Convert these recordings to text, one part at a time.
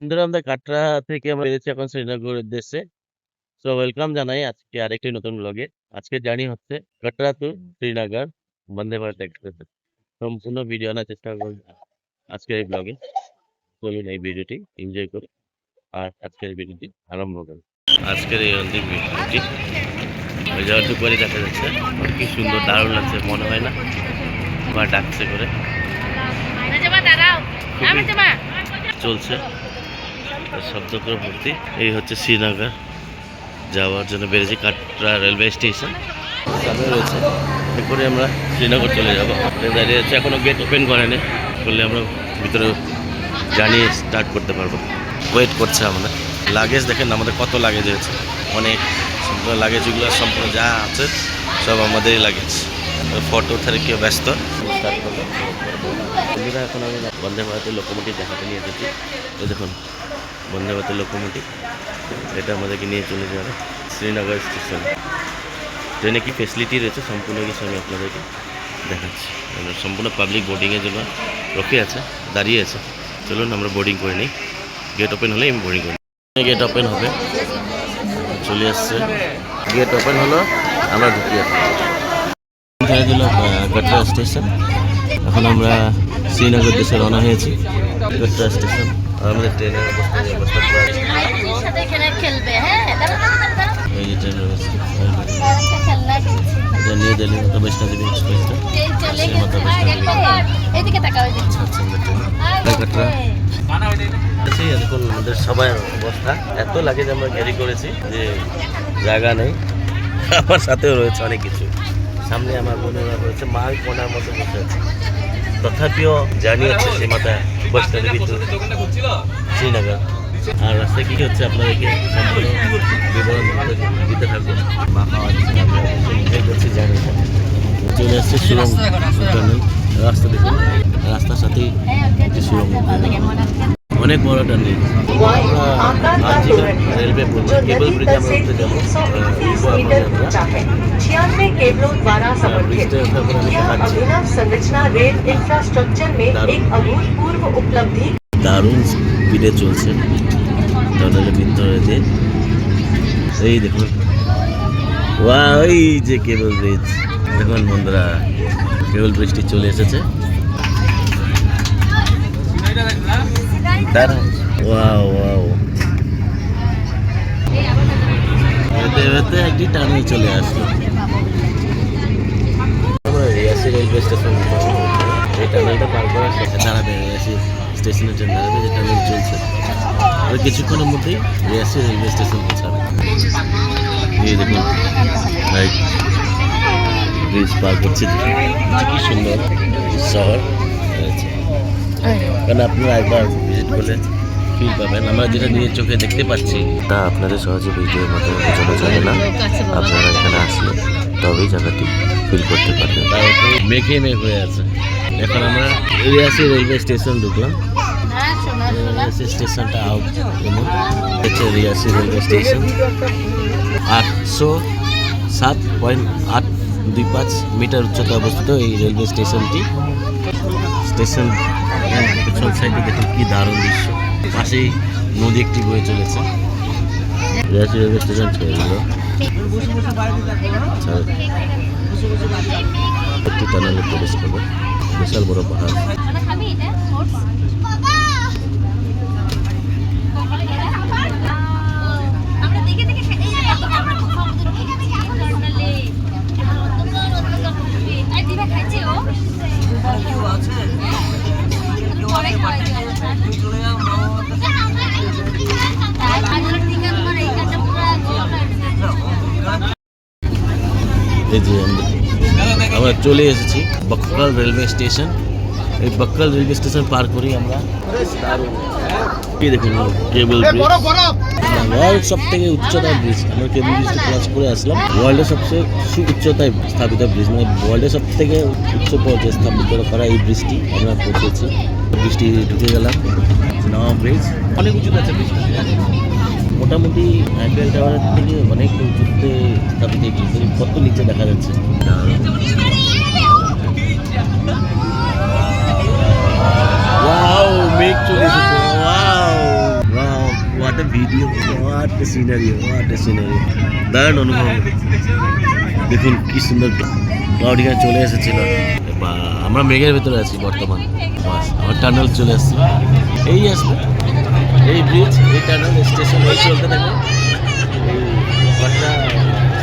বন্ধুরা আমরা কাটরা থেকে আমরা বেরিয়েছি এখন শ্রীনগরের উদ্দেশ্যে। সো ওয়েলকাম জানাই আজকে আরেকটি নতুন ব্লগে। আজকের জার্নি হচ্ছে কাটরা টু শ্রীনগর বন্দে ভারত এক্সপ্রেসে। সম্পূর্ণ ভিডিও আনার চেষ্টা করব আজকের এই ব্লগে। চলুন এই ভিডিওটি এনজয় করি আর আজকের এই ভিডিওটি আরম্ভ করি। আজকের এই অন্তিম ভিডিওটি ওই যাওয়ার দুপুরে দেখা যাচ্ছে, কি সুন্দর দারুণ লাগছে, মনে হয় না আবার ডাকছে করে চলছে শব্দ করে ভর্তি। এই হচ্ছে শ্রীনগর যাওয়ার জন্য বেরিয়েছি কাটরা রেলওয়ে স্টেশন সামনে রয়েছে। এরপরে আমরা শ্রীনগর চলে যাবো। দাঁড়িয়ে আছে, এখনও গেট ওপেন করেনি, করলে আমরা ভিতরে জার্নি স্টার্ট করতে পারবো। ওয়েট করছে আমরা। লাগেজ দেখেন আমাদের কত লাগেজ হয়েছে, অনেক সম্পূর্ণ লাগেজগুলো সম্পূর্ণ যা আছে সব আমাদেরই লাগেজ। ফটো থেকে কেউ ব্যস্ত স্টার্ট করবো। এখন আমি বন্দে ভারতের লোকোমোটিভ দেখাতে নিয়ে এসেছি। এই দেখুন বন্দে ভারতের লোকোমোটিভ, এটা আমাদেরকে নিয়ে চলে যাবে শ্রীনগর স্টেশন। ট্রেনে কি ফেসিলিটি রয়েছে সম্পূর্ণ কিছু আমি আপনাদেরকে দেখাচ্ছি। সম্পূর্ণ পাবলিক বোর্ডিংয়ের জন্য রোকে আছে, দাঁড়িয়ে আছে। চলুন আমরা বোর্ডিং করে নিই। গেট ওপেন হলে আমি বোর্ডিং করি। গেট ওপেন হবে, চলে আসছে। গেট ওপেন হলো, আমরা ঢুকিয়ে ছেড়ে দিল কাটরা স্টেশন। এখন আমরা শ্রীনগর দেশে রওনা হয়েছি। কাটরা স্টেশন আর আমাদের ট্রেনের অবস্থা এই যে ট্রেন রয়েছে নিউ দিল্লি মাতা বৈষ্ণো দেবী এক্সপ্রেসটা। মাতা কাটরা দেখুন আমাদের সবাই অবস্থা এত লাগে যে আমরা ক্যারি করেছি যে জায়গা নেই। আমার সাথেও রয়েছে অনেক কিছু। সামনে আমার বোনেরা রয়েছে, মাল কোনার মতো বসে আছে। তথাপিও জানি হচ্ছে সেই মাতা বৈষ্ণো দেবী শ্রীনগর। আর রাস্তায় কী হচ্ছে আপনাদেরকে সম্পূর্ণ বিবরণ দিতে থাকবো। মা খাওয়া এনজয় করছি জানি। চলে আসছে সুরঙ্গ টানেল। রাস্তা দেখুন, রাস্তার সাথেই সুরঙ্গ, অনেক বড় টানেল। রেলওয়ে বলছে কেবল ব্রিজ আমরা উঠতে যাবো। দারুণ স্পিডে চলছে টানেলের ভিতরে দিয়ে। এই দেখুন ওই যে কেবল ব্রিজ দেখুন বন্ধুরা, কেবল ব্রিজটি চলে এসেছে। এতে একটি টানেল চলে আসলো। রিয়াসি রেলওয়ে স্টেশন, এই টানেলটা পার করার সাথে দাঁড়াবে রিয়াসি স্টেশনের ট্রেন দাঁড়াবে, যে টানেল চলছে। আর কিছুক্ষণের মধ্যেই রিয়াসি রেলওয়ে স্টেশন পৌঁছাবে। এই দেখুন ব্রিজ পার করছে, কি সুন্দর শহর রয়েছে। কারণ আপনারা একবার ভিজিট করলে ফিল পাবেন। আমরা যেটা নিজের চোখে দেখতে পাচ্ছি তা আপনাদের সহজে ভিডিওর মাধ্যমে বোঝানো যাবে না। আপনারা এখানে আসলে তবেই জায়গাটি ফিল করতে পারবেন। মেঘে মেঘ হয়ে আছে। এখন আমরা রিয়াসি রেলওয়ে স্টেশন ঢুকলাম। রিয়াসি স্টেশনটা আউট হচ্ছে রিয়াসি রেলওয়ে স্টেশন। 807.825 মিটার উচ্চতা অবস্থিত এই রেলওয়ে স্টেশনটি। স্টেশন পেছন সাইডে দেখুন কি দারুণ দৃশ্য, পাশেই নদী একটি বয়ে চলেছে। রিয়াসি রেলওয়ে স্টেশন ছেড়ে দিল একটি টানেলে প্রবেশ করবে। বিশাল বড় পাহাড়। এই যে আমরা চলে এসেছি বকখাল রেলওয়ে স্টেশন। এই বকখাল রেলওয়ে স্টেশন পার করি আমরা। কি দেখুন কেবল ব্রিজ, ওয়ার্ল্ড সব থেকে উচ্চতার ব্রিজ। আমরা কেবল ব্রিজটা ক্রস করে আসলাম। ওয়ার্ল্ডের সবচেয়ে উচ্চতায় স্থাপিত ব্রিজ, মানে ওয়ার্ল্ডের সব থেকে উচ্চ পর্যায়ে স্থাপিত করা এই ব্রিজটি আমরা পৌঁছেছি। ব্রিজটি ঢুকে গেলাম। নওয়া ব্রিজ অনেক উঁচুতে আছে ব্রিজটা, মোটামুটি আইপিএল টাওয়ারের থেকে অনেক উঁচুতে স্থাপিত এই ব্রিজ। কত নিচে দেখা যাচ্ছে। মেঘ চলে এসেছে। Video, what a scenery, what a scenery, দারুণ অনুভব। দেখুন কি সুন্দর ক্লাউড এখানে চলে এসেছিল, বা আমরা মেঘের ভেতরে আছি বর্তমান। বাস আমার টানেল চলে আসছে, এই আসবে এই ব্রিজ, এই টানেল স্টেশন, এই চলতে থাকে এই ব্যাপারটা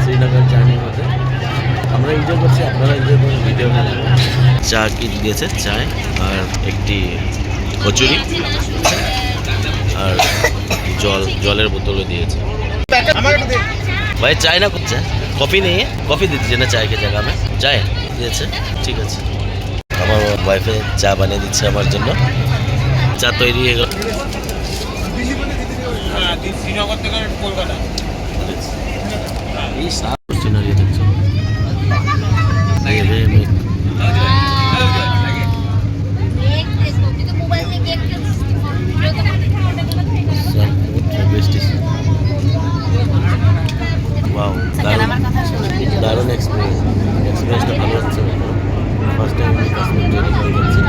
শ্রীনগর জার্নির মধ্যে। আমরা এনজয় করছি, আপনারা এনজয় করুন ভিডিও মাধ্যমে। চা কি দিয়েছে, চায় আর একটি কচুরি আর জলের বোতলও দিয়েছে। ভাই চায় না করছে, কফি নেই, কফি দিচ্ছে না, চায় কে জায়গা में চায় দিয়েছে। ঠিক আছে, আমার ওয়াইফে চা বানিয়ে দিচ্ছে আমার জন্য। চা তৈরি হয়ে গেল। এই সাপ সিনারি দেখছো, দারুণ এক্সপিরিয়েন্সটা ভালো হচ্ছে। ফার্স্ট টাইম আমি কাশ্মীর ট্রেনে করে যাচ্ছি,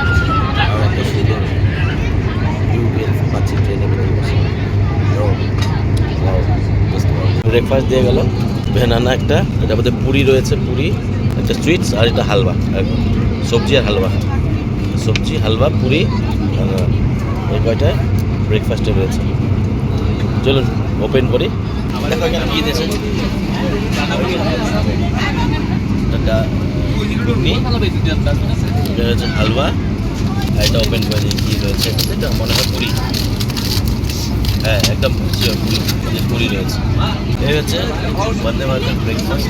আর একটা সুন্দর পাচ্ছি ট্রেনে বেরিয়ে বসে। ব্রেকফাস্ট দিয়ে গেল, ভেনানা একটা, এটার মধ্যে পুরি রয়েছে, পুরি একটা সুইটস, আর এটা হালবা, সবজি আর হালবা, সবজি হালবা পুরি, এই কয়টায় ব্রেকফাস্টে রয়েছে। চলুন ওপেন করি। কী দিয়েছে, এটা হচ্ছে হালুয়া, আর এটা ওপেন করে দিয়ে কী রয়েছে, এটা মনে হয় পুরি, হ্যাঁ একদম পুরি রয়েছে। এই হচ্ছে বন্দে ভারতের ব্রেকফাস্ট।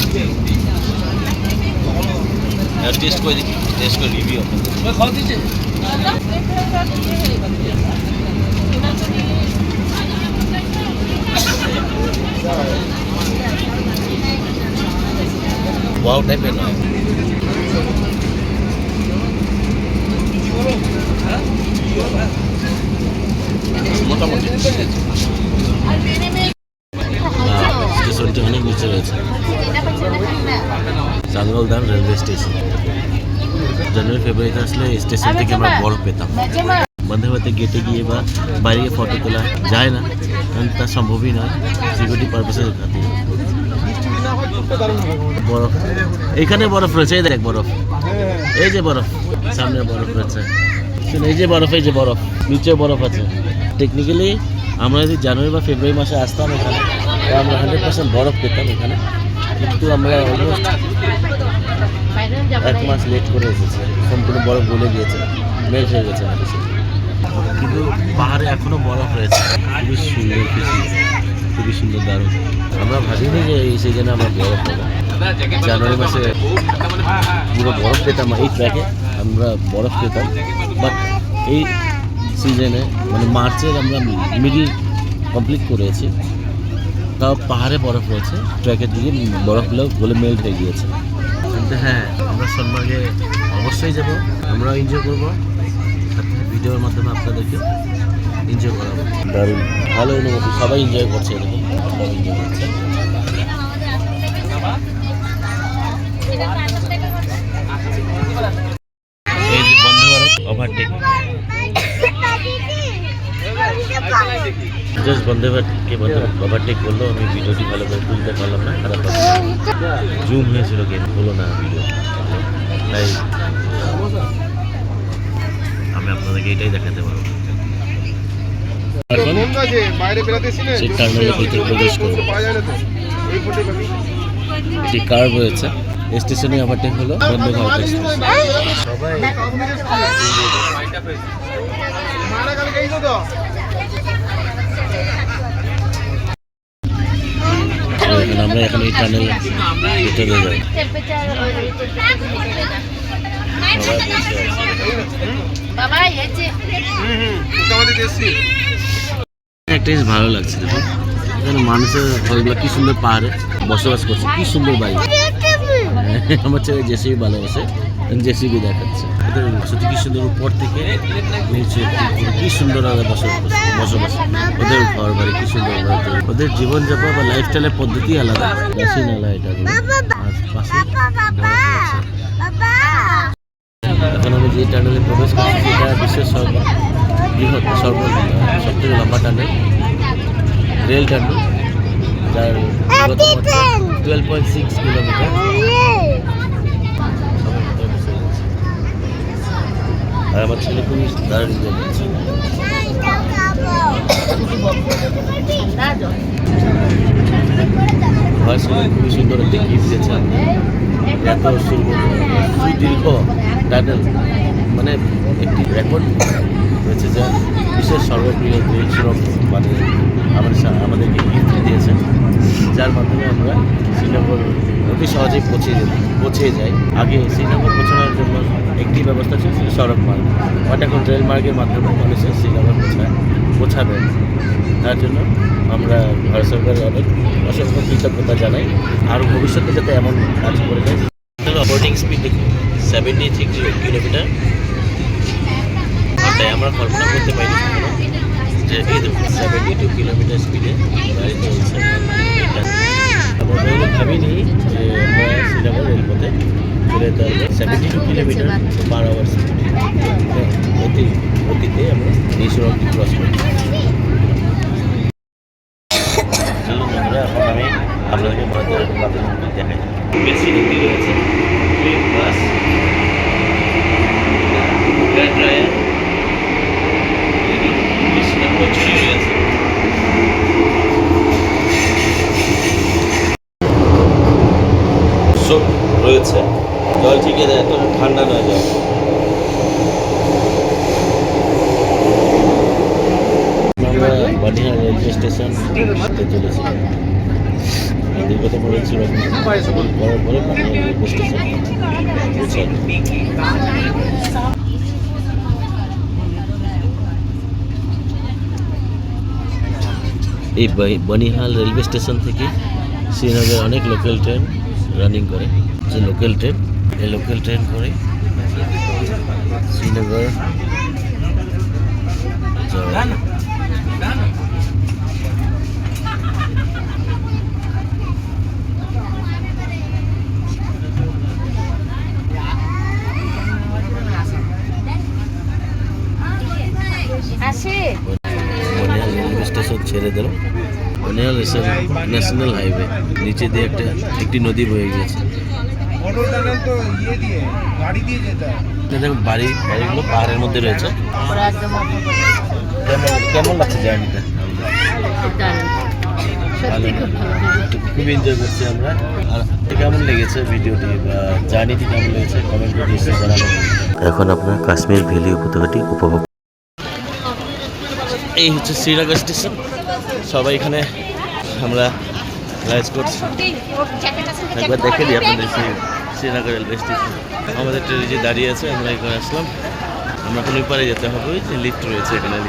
টেস্ট করে দেখি, টেস্ট করে রিভিউ ওয়াও টাইপের নয়। মোটামুটি স্টেশনটি অনেক নিচে রয়েছে, চান্দলদান রেলওয়ে স্টেশন। জানুয়ারি ফেব্রুয়ারিতে আসলে স্টেশন থেকে আমরা বরফ পেতাম। বন্দে ভারতে গেটে গিয়ে বা বাইরে গিয়ে ফটো তোলা যায় না, কারণ তা সম্ভবই নয় সিকিউরিটি পারপাসের খাতিরে। বরফ, এখানে বরফ রয়েছে, এই দেখ বরফ, এই যে বরফ, সামনে বরফ রয়েছে, এই যে বরফ, এই যে বরফ, নিচেও বরফ আছে। টেকনিক্যালি আমরা যদি জানুয়ারি বা ফেব্রুয়ারি মাসে আসতাম এখানে, তো আমরা 100% বরফ পেতাম এখানে, কিন্তু আমরা অলমোস্ট 1 মাস লেট করে এসেছি। সম্পূর্ণ বরফ গলে গিয়েছে, মেল্ট হয়ে গেছে আমাদের সাথে। কিন্তু পাহাড়ে এখনও বরফ রয়েছে, খুবই সুন্দর কিছু, খুবই সুন্দর, দারুণ। আমরা ভাবিনি যে এই সিজনে আমরা বরফ পাবো। জানুয়ারি মাসে পুরো বরফ পেতাম, এই ট্র্যাকে আমরা বরফ পেতাম, বাট এই সিজনে মানে মার্চের আমরা মিডিল কমপ্লিট করেছি, তাও পাহাড়ে বরফ রয়েছে, ট্র্যাকের দিকে বরফগুলো গলে মেল্ট হয়ে গিয়েছে। কিন্তু হ্যাঁ, আমরা সোনমার্গে অবশ্যই যাব, আমরা এনজয় করবো, ভিডিওর মাধ্যমে আপনাদেরকে এনজয় করাবো। দারুণ ভালো অনুভূতি, সবাই এনজয় করছে, এরকম সবাই এনজয় করছে। এই যে বন্দে ভারত ওভারটেক, জাস্ট বন্দে ভারতকে ওভারটেক করলো। আমি ভিডিওটি ভালো করে তুলতে পারলাম না, খারাপ জুম হয়েছিল, গেম হলো না ভিডিও, তাই আমি আপনাদেরকে এটাই দেখাতে পারবো। সেই টার্মিনালের ভিতরে প্রবেশ করবো, একটি কার রয়েছে, স্টেশনে ওভারটেক হলো বন্দে ভারত এক্সপ্রেস। আমরা এখন এই টানেল ভিতরে যাই, একটা জিনিস ভালো লাগছে, দেখুন এখানে মানুষের ঘরগুলো কি সুন্দর, পাহাড়ে বসবাস করছে, কি সুন্দর বাড়ি। আমার ছেলে জেসিবি ভালোবাসে, জেসিবি দেখাচ্ছে, ওদের সত্যি কি সুন্দর, উপর থেকে নিচে কি সুন্দর বসবাস, ওদের ঘর বাড়ি কি সুন্দর, ওদের জীবনযাপন বা লাইফস্টাইলের পদ্ধতি আলাদা, বেশি নালা এটা। এখন আমি যে টানেলে প্রবেশ করছি, এটা বিশ্বের সবথেকে লম্বা টানেল, রেল টার্মিনাল, যার 12.6 কিলোমিটার। আর আমার ছেলে খুবই দারুণ এনজয় করছে। আমার সঙ্গে খুবই সুন্দর একটি গিফট দিয়েছে। এত সুদীর্ঘ টানেল, মানে একটি রেকর্ড রয়েছে যা বিশ্বের সর্বপ্রিয় রেল সুড়ঙ্গ মানে আমাদেরকে গিফট দিয়েছে, যার মাধ্যমে আমরা শ্রীনগর অতি সহজেই পৌঁছে যাই। আগে শ্রীনগর পৌঁছানোর জন্য একটি ব্যবস্থা ছিল সড়ক মার্গ, বাট এখন রেল মার্গের মাধ্যমে মানুষের শ্রীনগর পৌঁছাবে। তার জন্য আমরা ভারত সরকারের অনেক অসংখ্য কৃতজ্ঞতা জানাই। আর ভবিষ্যতে যাতে এমন কাজ করে যায়। অপারেটিং স্পিড দেখুন 73 কিলোমিটার ঘন্টায়। আমরা কল্পনা করতে পারি যে এই দেখুন 72 কিলোমিটার স্পিডে গাড়ি চলছে। আমরা ভাবিনি যে আমরা শ্রীনগর রেলপথে চলে যেতে পারবো 72 কিলোমিটার পার আওয়ার স্পিডে। অতীতে আমরা এই সড়কটি ক্রস করি। চলুন বন্ধুরা, এখন আমি আপনাদেরকে ভারতের বাথরুম দেখাই। বেশি নদী রয়েছে, বাস, ড্রায়ার, রয়েছে। জল ঠিক আছে, এত ঠান্ডা নয় জল। আমরা বানিহাল রেলওয়ে স্টেশন চলেছি। দীর্ঘতম রেল সুড়ঙ্গ করার পরে বানিহাল রেলওয়ে স্টেশন পৌঁছালো। এই বনিহাল রেলওয়ে স্টেশন থেকে শ্রীনগরের অনেক লোকাল ট্রেন রানিং করে। যে লোকাল ট্রেন, এই লোকাল ট্রেন করে শ্রীনগর বনিহাল রেলওয়ে স্টেশন ছেড়ে দিল। বনিহাল ন্যাশনাল হাইওয়ে নিচে দিয়ে একটি নদী বয়ে গিয়েছে। দেখুন বাড়িগুলো পাহাড়ের মধ্যে রয়েছে। কেমন লাগছে জার্নিটা? খুব এনজয় করছি আমরা। আর কেমন লেগেছে ভিডিওটি বা জার্নিটি কেমন লেগেছে কমেন্ট করে নিশ্চয়ই জানাবেন। এখন আপনার কাশ্মীর ভ্যালি উপত্যকাটি উপভোগ। এই হচ্ছে শ্রীনগর স্টেশন। সবাই এখানে আমরা লাইজ করছি। একবার দেখে দিই আপনাদের শ্রীনগর রেলওয়ে স্টেশন। আমাদের ট্রেনে যে দাঁড়িয়ে আছে আমরা এখানে আসলাম। আমরা এখন পারে যেতে হবে, যে লিফট রয়েছে এখানে।